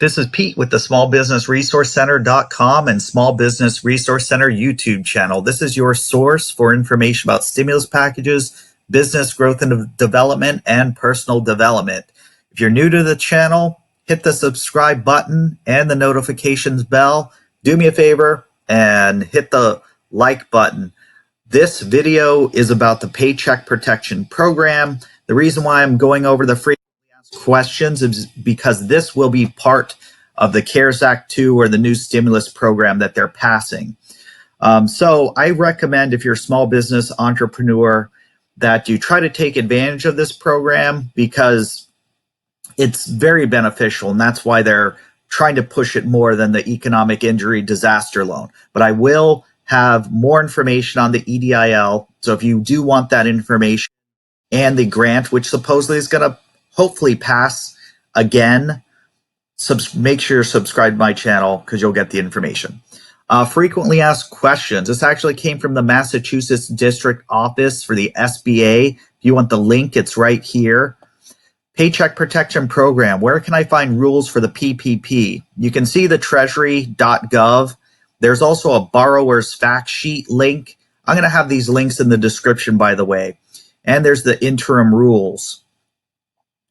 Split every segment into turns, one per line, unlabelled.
This is Pete with the smallbusinessresourcecenter.com and Small Business Resource Center YouTube channel. This is your source for information about stimulus packages, business growth and development, and personal development. If you're new to the channel, hit the subscribe button and the notifications bell. Do me a favor and hit the like button. This video is about the Paycheck Protection Program. The reason why I'm going over the frequently asked questions is because this will be part of the CARES Act 2 or the new stimulus program that they're passing. So I recommend, if you're a small business entrepreneur, that you try to take advantage of this program because it's very beneficial, and that's why they're trying to push it more than the economic injury disaster loan. But I will have more information on the EDIL. So if you do want that information and the grant, which supposedly is going to hopefully pass again, make sure you're subscribed to my channel because you'll get the information. Frequently asked questions. This actually came from the Massachusetts District Office for the SBA. If you want the link, it's right here. Paycheck Protection Program. Where can I find rules for the PPP? You can see the treasury.gov. There's also a borrower's fact sheet link. I'm going to have these links in the description, by the way. And there's the interim rules.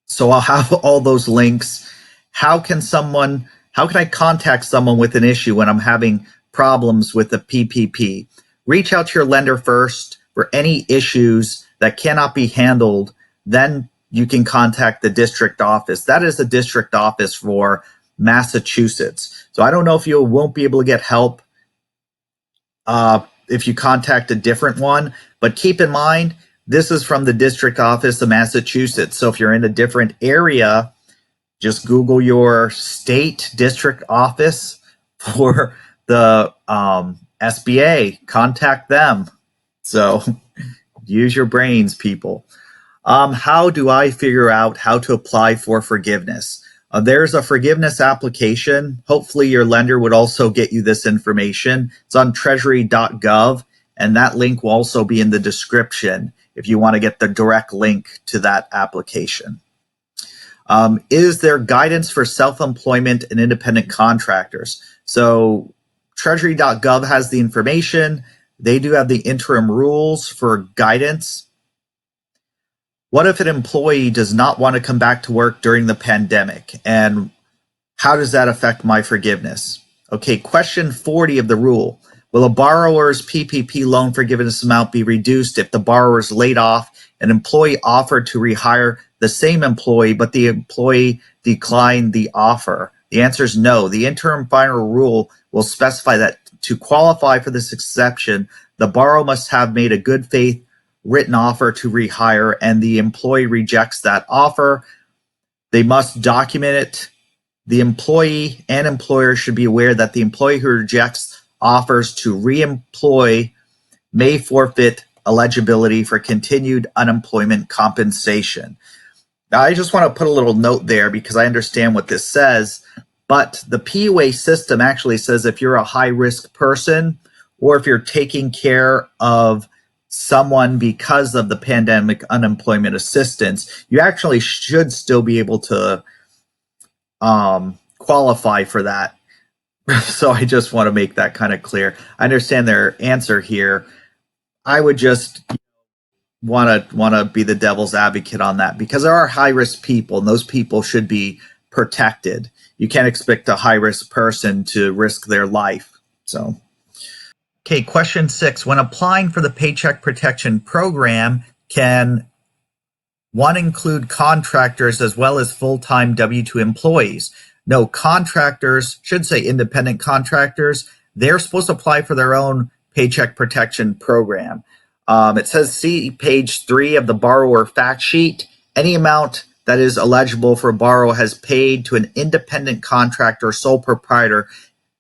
So I'll have all those links. How can I contact someone with an issue when I'm having problems with the PPP? Reach out to your lender first for any issues that cannot be handled. Then you can contact the district office. That is the district office for Massachusetts. So I don't know if you won't be able to get help if you contact a different one, but keep in mind, this is from the district office of Massachusetts. So if you're in a different area, just Google your state district office for the SBA, contact them. So use your brains, people. How do I figure out how to apply for forgiveness? There's a forgiveness application. Hopefully your lender would also get you this information. It's on treasury.gov, and that link will also be in the description if you want to get the direct link to that application. Is there guidance for self-employment and independent contractors? So treasury.gov has the information. They do have the interim rules for guidance. What if an employee does not want to come back to work during the pandemic? And how does that affect my forgiveness? Okay, question 40 of the rule. Will a borrower's PPP loan forgiveness amount be reduced if the borrower is laid off, an employee offered to rehire the same employee, but the employee declined the offer? The answer is no. The interim final rule will specify that to qualify for this exception, the borrower must have made a good faith written offer to rehire, and the employee rejects that offer. They must document it. The employee and employer should be aware that the employee who rejects offers to reemploy may forfeit eligibility for continued unemployment compensation. Now, I just want to put a little note there because I understand what this says, but the PUA system actually says if you're a high-risk person or if you're taking care of someone because of the pandemic unemployment assistance, you actually should still be able to qualify for that. So I just want to make that kind of clear. I understand their answer here. I would just want to be the devil's advocate on that because there are high-risk people, and those people should be protected. You can't expect a high-risk person to risk their life. So. Okay, question 6. When applying for the Paycheck Protection Program, can one include contractors as well as full-time W-2 employees? No, contractors, should say independent contractors, they're supposed to apply for their own Paycheck Protection Program. It says see page 3 of the borrower fact sheet. Any amount that is eligible for a borrower has paid to an independent contractor or sole proprietor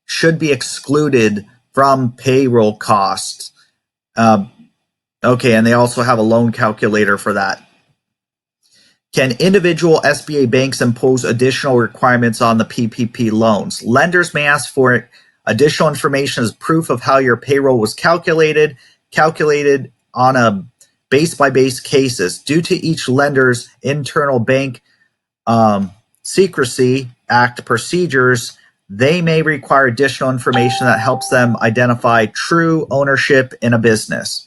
should be excluded from payroll costs. Okay, and they also have a loan calculator for that. Can individual SBA banks impose additional requirements on the PPP loans? Lenders may ask for additional information as proof of how your payroll was calculated on a base-by-base cases. Due to each lender's internal bank Secrecy Act procedures, they may require additional information that helps them identify true ownership in a business.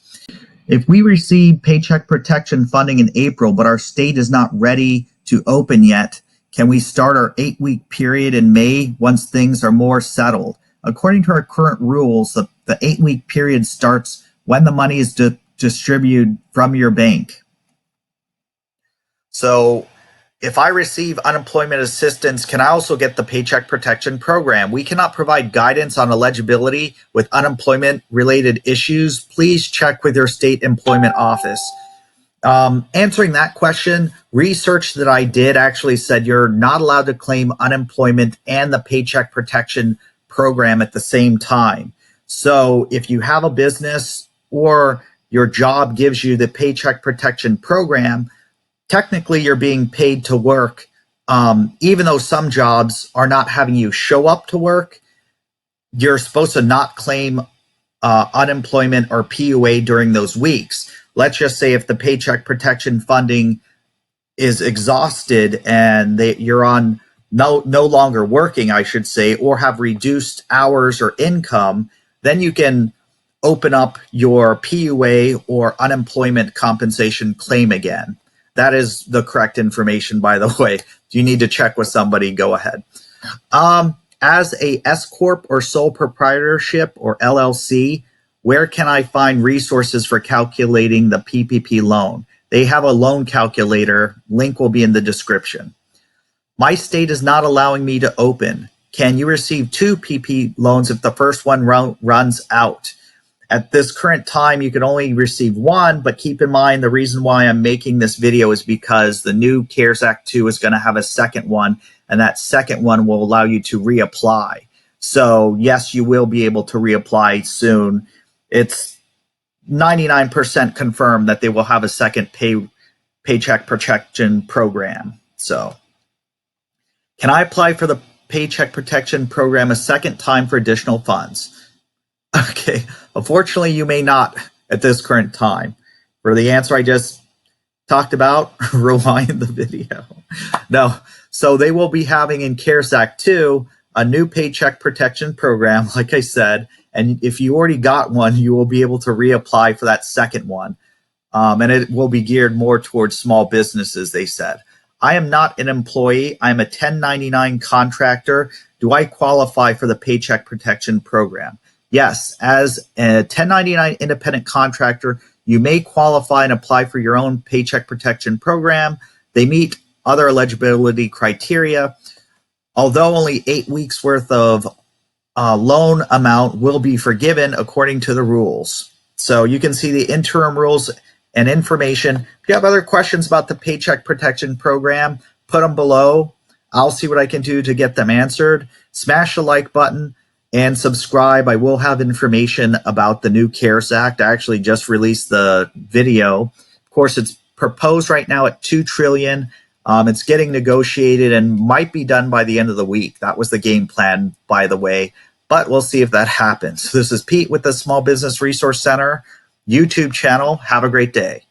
If we receive paycheck protection funding in April, but our state is not ready to open yet, can we start our 8-week period in May once things are more settled? According to our current rules, the 8-week period starts when the money is distributed from your bank. So if I receive unemployment assistance, can I also get the Paycheck Protection Program? We cannot provide guidance on eligibility with unemployment-related issues. Please check with your state employment office. Answering that question, research that I did actually said you're not allowed to claim unemployment and the Paycheck Protection Program at the same time. So if you have a business or your job gives you the Paycheck Protection Program, technically you're being paid to work, even though some jobs are not having you show up to work. You're supposed to not claim unemployment or PUA during those weeks. Let's just say if the paycheck protection funding is exhausted and you're on no longer working, I should say, or have reduced hours or income, then you can open up your PUA or unemployment compensation claim again. That is the correct information, by the way. If you need to check with somebody, go ahead. As a S Corp or sole proprietorship or LLC, where can I find resources for calculating the PPP loan? They have a loan calculator. Link will be in the description. My state is not allowing me to open. Can you receive 2 PP loans if the first one runs out? At this current time, you can only receive 1, but keep in mind the reason why I'm making this video is because the new CARES Act 2 is going to have a second one, and that second one will allow you to reapply. So yes, you will be able to reapply soon. It's 99% confirmed that they will have a second paycheck protection program. So can I apply for the paycheck protection program a second time for additional funds? Okay, unfortunately, you may not at this current time. For the answer I just talked about, rewind the video. No, so they will be having in CARES Act 2 a new paycheck protection program, like I said, and if you already got one, you will be able to reapply for that second one. And it will be geared more towards small businesses, they said. I am not an employee. I'm a 1099 contractor. Do I qualify for the Paycheck Protection Program? Yes, as a 1099 independent contractor, you may qualify and apply for your own Paycheck Protection Program. They meet other eligibility criteria. Although only 8 weeks worth of loan amount will be forgiven according to the rules. So you can see the interim rules and information. If you have other questions about the Paycheck Protection Program, put them below. I'll see what I can do to get them answered. Smash the like button and subscribe. I will have information about the new CARES Act. I actually just released the video. Of course, it's proposed right now at $2 trillion. It's getting negotiated and might be done by the end of the week. That was the game plan, by the way, but we'll see if that happens. This is Pete with the Small Business Resource Center YouTube channel. Have a great day.